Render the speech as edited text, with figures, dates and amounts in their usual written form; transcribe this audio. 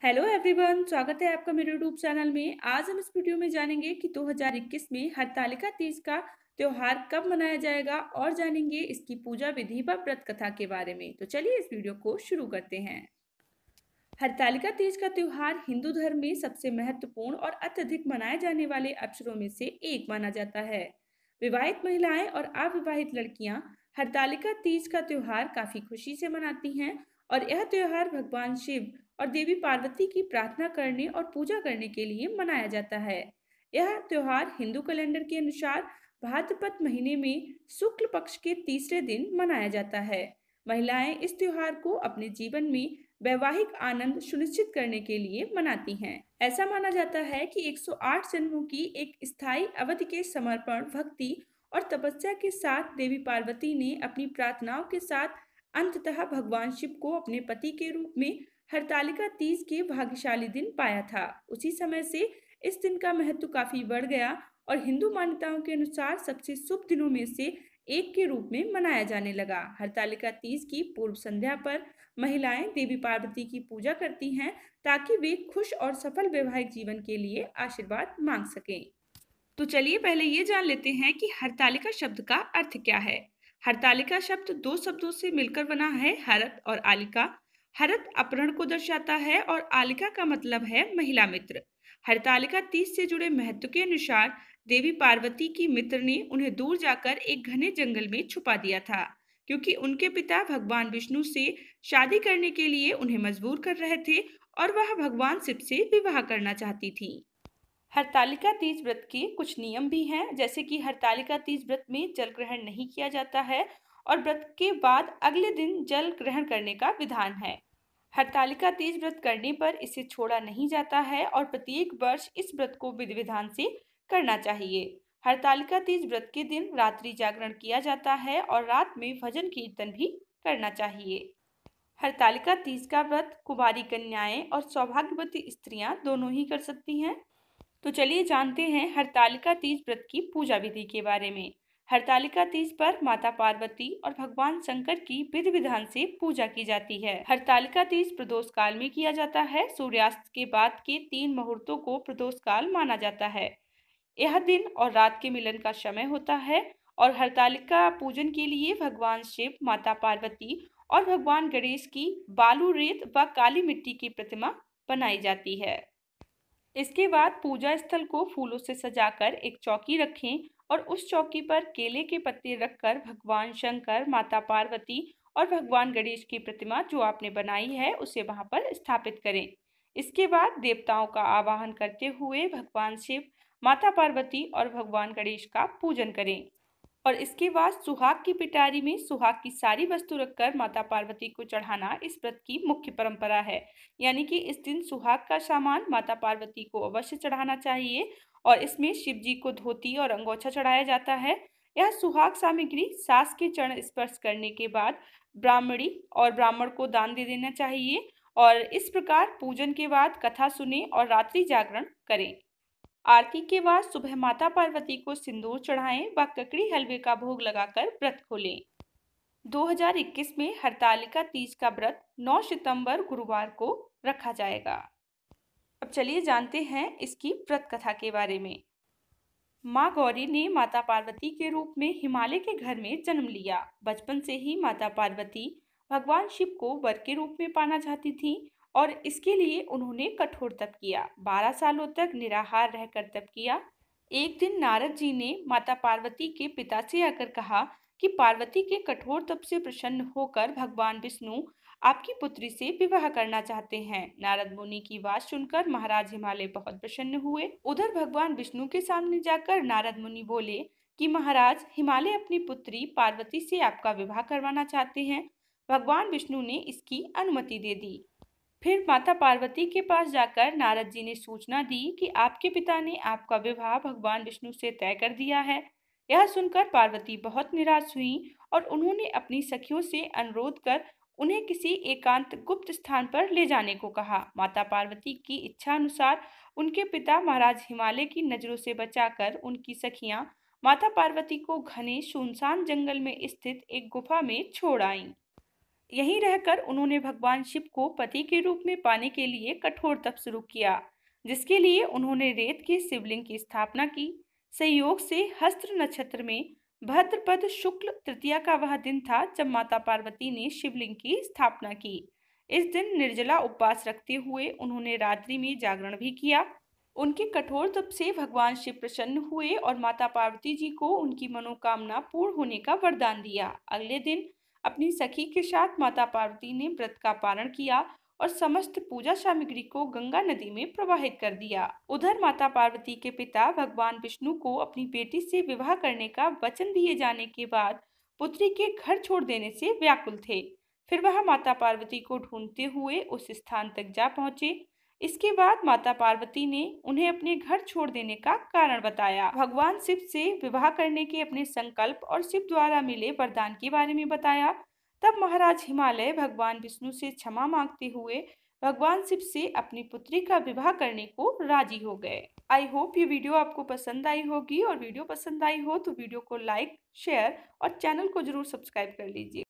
Hello everyone, स्वागत है आपका मेरे यूट्यूब चैनल में। आज हम इस वीडियो में जानेंगे कि 2021 में हरतालिका तीज का त्योहार कब मनाया जाएगा और जानेंगे इसकी पूजा विधि व व्रत कथा के बारे में। तो चलिए इस वीडियो को शुरू करते हैं। हरतालिका तीज का त्योहार हिंदू धर्म में सबसे महत्वपूर्ण और अत्यधिक मनाए जाने वाले अवसरों में से एक माना जाता है। विवाहित महिलाएं और अविवाहित लड़कियां हरतालिका तीज का त्योहार काफी खुशी से मनाती हैं और यह त्योहार भगवान शिव और देवी पार्वती की प्रार्थना करने और पूजा करने के लिए मनाया जाता है। यह त्योहार हिंदू कैलेंडर के अनुसार भाद्रपद महीने में शुक्ल पक्ष के तीसरे दिन मनाया जाता है। महिलाएं इस त्योहार को अपने जीवन में वैवाहिक आनंद सुनिश्चित करने के लिए मनाती हैं। ऐसा माना जाता है कि 108 जन्मों की एक स्थायी अवधि के समर्पण, भक्ति और तपस्या के साथ देवी पार्वती ने अपनी प्रार्थनाओं के साथ अंततः भगवान शिव को अपने पति के रूप में हरतालिका तीज के भाग्यशाली दिन पाया था। उसी समय से इस दिन का महत्व काफी बढ़ गया और हिंदू मान्यताओं के अनुसार सबसे शुभ दिनों में से एक के रूप में मनाया जाने लगा। हरतालिका तीज की पूर्व संध्या पर महिलाएं देवी पार्वती की पूजा करती हैं ताकि वे खुश और सफल वैवाहिक जीवन के लिए आशीर्वाद मांग सकें। तो चलिए पहले ये जान लेते हैं कि हरतालिका शब्द का अर्थ क्या है। हरतालिका शब्द दो शब्दों से मिलकर बना है, हरत और आलिका। हरत अपहरण को दर्शाता है और आलिका का मतलब है महिला मित्र। हरतालिका तीज से जुड़े महत्व के अनुसार देवी पार्वती की मित्र ने उन्हें दूर जाकर एक घने जंगल में छुपा दिया था, क्योंकि उनके पिता भगवान विष्णु से शादी करने के लिए उन्हें मजबूर कर रहे थे और वह भगवान शिव से विवाह करना चाहती थी। हरतालिका तीज व्रत के कुछ नियम भी हैं, जैसे कि हरतालिका तीज व्रत में जल ग्रहण नहीं किया जाता है और व्रत के बाद अगले दिन जल ग्रहण करने का विधान है। हरतालिका तीज व्रत करने पर इसे छोड़ा नहीं जाता है और प्रत्येक वर्ष इस व्रत को विधि विधान से करना चाहिए। हरतालिका तीज व्रत के दिन रात्रि जागरण किया जाता है और रात में भजन कीर्तन भी करना चाहिए। हरतालिका तीज का व्रत कुंवारी कन्याएं और सौभाग्यवती स्त्रियां दोनों ही कर सकती हैं। तो चलिए जानते हैं हरतालिका तीज व्रत की पूजा विधि के बारे में। हरतालिका तीज पर माता पार्वती और भगवान शंकर की विधि विधान से पूजा की जाती है। हरतालिका तीज प्रदोष काल में किया जाता है। सूर्यास्त के बाद के 3 मुहूर्तों को प्रदोष काल माना जाता है। यह दिन और रात के मिलन का समय होता है और हरतालिका पूजन के लिए भगवान शिव, माता पार्वती और भगवान गणेश की बालू, रेत व काली मिट्टी की प्रतिमा बनाई जाती है। इसके बाद पूजा स्थल को फूलों से सजाकर एक चौकी रखें और उस चौकी पर केले के पत्ते रखकर भगवान शंकर, माता पार्वती और भगवान गणेश की प्रतिमा जो आपने बनाई है उसे वहां पर स्थापित करें। इसके बाद देवताओं का आवाहन करते हुए भगवान शिव, माता पार्वती और भगवान गणेश का पूजन करें और इसके बाद सुहाग की पिटारी में सुहाग की सारी वस्तु रखकर माता पार्वती को चढ़ाना इस व्रत की मुख्य परंपरा है। यानी कि इस दिन सुहाग का सामान माता पार्वती को अवश्य चढ़ाना चाहिए और इसमें शिव जी को धोती और अंगोछा चढ़ाया जाता है। यह सुहाग सामग्री सास के चरण स्पर्श करने के बाद ब्राह्मणी और ब्राह्मण को दान दे देना चाहिए और इस प्रकार पूजन के बाद कथा सुने और रात्रि जागरण करें। आरती के बाद सुबह माता पार्वती को सिंदूर चढ़ाएं व ककड़ी हलवे का भोग लगाकर व्रत खोलें। 2021 में हरतालिका तीज का व्रत 9 सितंबर गुरुवार को रखा जाएगा। अब चलिए जानते हैं इसकी व्रत कथा के बारे में। माँ गौरी ने माता पार्वती के रूप में हिमालय के घर में जन्म लिया। बचपन से ही माता पार्वती भगवान शिव को वर के रूप में पाना चाहती थी और इसके लिए उन्होंने कठोर तप किया। 12 सालों तक निराहार रहकर तप किया। एक दिन नारद जी ने माता पार्वती के पिता से आकर कहा कि पार्वती के कठोर तप से प्रसन्न होकर भगवान विष्णु आपकी पुत्री से विवाह करना चाहते हैं। नारद मुनि की बात सुनकर महाराज हिमालय बहुत प्रसन्न हुए। उधर भगवान विष्णु के सामने जाकर नारद मुनि बोले कि महाराज, हिमालय अपनी पुत्री पार्वती से आपका विवाह करवाना चाहते हैं। भगवान विष्णु ने इसकी अनुमति दे दी। फिर माता पार्वती के पास जाकर नारद जी ने सूचना दी कि आपके पिता ने आपका विवाह भगवान विष्णु से तय कर दिया है। यह सुनकर पार्वती बहुत निराश हुई और उन्होंने अपनी सखियों से अनुरोध कर उन्हें किसी एकांत गुप्त स्थान पर ले जाने को कहा। माता पार्वती की इच्छा अनुसार उनके पिता महाराज हिमालय की नजरों से बचाकर उनकी सखियां माता पार्वती को घने सुनसान जंगल में स्थित एक गुफा में छोड़ आईं। यहीं रहकर उन्होंने भगवान शिव को पति के रूप में पाने के लिए कठोर तप शुरू किया, जिसके लिए उन्होंने रेत के शिवलिंग की स्थापना की। संयोग से हस्त्र नक्षत्र में भाद्रपद शुक्ल तृतीया का वह दिन था जब माता पार्वती ने शिवलिंग की स्थापना की। इस दिन निर्जला उपवास रखते हुए उन्होंने रात्रि में जागरण भी किया। उनके कठोर तप से भगवान शिव प्रसन्न हुए और माता पार्वती जी को उनकी मनोकामना पूर्ण होने का वरदान दिया। अगले दिन अपनी सखी के साथ माता पार्वती ने व्रत का पारण किया और समस्त पूजा सामग्री को गंगा नदी में प्रवाहित कर दिया। उधर माता पार्वती के पिता भगवान विष्णु को अपनी बेटी से विवाह करने का वचन दिए जाने के बाद पुत्री के घर छोड़ देने से व्याकुल थे। फिर वह माता पार्वती को ढूंढते हुए उस स्थान तक जा पहुंचे। इसके बाद माता पार्वती ने उन्हें अपने घर छोड़ देने का कारण बताया, भगवान शिव से विवाह करने के अपने संकल्प और शिव द्वारा मिले वरदान के बारे में बताया। तब महाराज हिमालय भगवान विष्णु से क्षमा मांगते हुए भगवान शिव से अपनी पुत्री का विवाह करने को राजी हो गए। आई होप ये वीडियो आपको पसंद आई होगी, और वीडियो पसंद आई हो तो वीडियो को लाइक, शेयर और चैनल को जरूर सब्सक्राइब कर लीजिए।